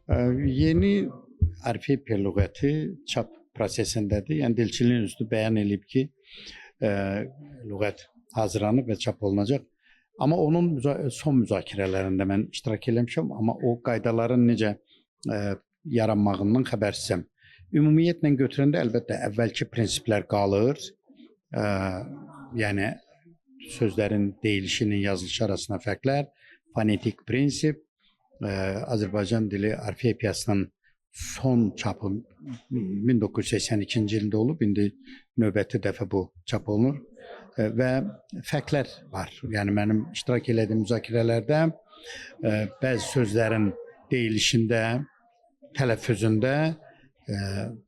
Yeni Arifepiya lüğəti çap prosesindədir. Yəni Dilçiliyin Institutu bəyan edib ki, lüğət hazırlanıb və çap olunacaq. Amma onun son müzakirələrində mən iştirak eləmişəm, amma o qaydaların necə yaranmağından xəbərsizəm. Ümumiyyətlə götürəndə əlbəttə əvvəlki prinsiplər qalır. Yəni sözlərin deyilişinin yazılışı arasında fərqlər, fonetik prinsip, Azərbaycan dili Arifepiyasının son çapı 1982-ci ildə olub, indi növbəti dəfə bu çap olunur və fərqlər var. Yəni mənim iştirak elədiyim müzakirələrdə bəzi sözlərin deyilişində, tələffüzündə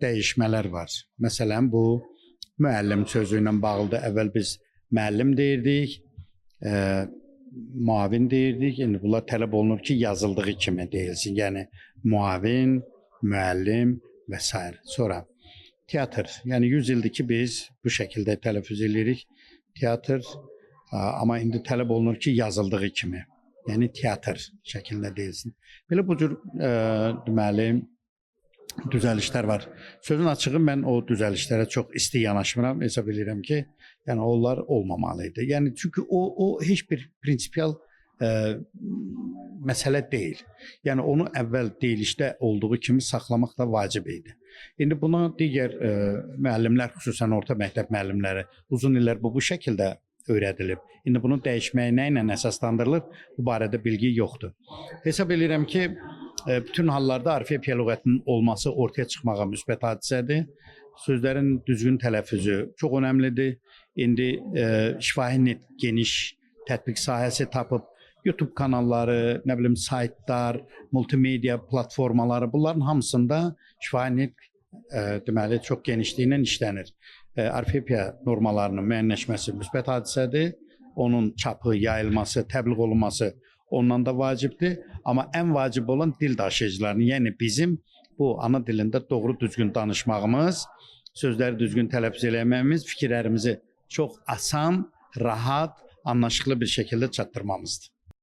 dəyişmələr var. Məsələn, bu müəllim sözü ilə bağlıdır. Əvvəl biz müəllim deyirdik, muavin deyirdik. İndi bunlar tələb olunur ki, yazıldığı kimi deyilsin. Yəni muavin, müəllim və s. Sonra teatr. Yəni 100 ildir ki, biz bu şəkildə tələffüz edirik. Teatr, amma indi tələb olunur ki, yazıldığı kimi. Yəni teatr şəklində deyilsin. Belə bu cür deməli düzəlişlər var. Sözün açığı mən o düzəlişlərə çox isti yanaşmıram. Hesab edirəm ki, yəni onlar olmamalıydı. Yəni çünki o heç bir prinsipial məsələ deyil. Yəni onu əvvəl deyilişdə olduğu kimi saxlamaq da vacib idi. İndi buna digər müəllimlər, xüsusən orta məktəb müəllimləri uzun illər bu şəkildə öyrədilib. İndi bunun dəyişməyi nə ilə əsaslandırılır? Bu barədə bilgi yoxdur. Hesab edirəm ki, bütün hallarda Arifepiya lüğətinin olması ortaya çıxmağa müsbət hadisədir. Sözlərin düzgün tələffüzü çox önəmlidir. İndi şifahi net geniş tətbiq sahəsi tapıb YouTube kanalları, nə bilim saytlar, multimedia platformaları, bunların hamısında şifahi net deməli çox genişliyindən işlənir. Arifepiya normalarının müəyyənləşməsi müsbət hadisədir. Onun çapı, yayılması, təbliğ olunması ondan da vacibdir. Amma ən vacib olan dil daşıyıcılarının, yəni bizim bu ana dilində doğru düzgün danışmağımız, sözləri düzgün tələffüz eləməyimiz, fikirlərimizi çox asan, rahat, anlaşıqlı bir şəkildə çatdırmamızdır.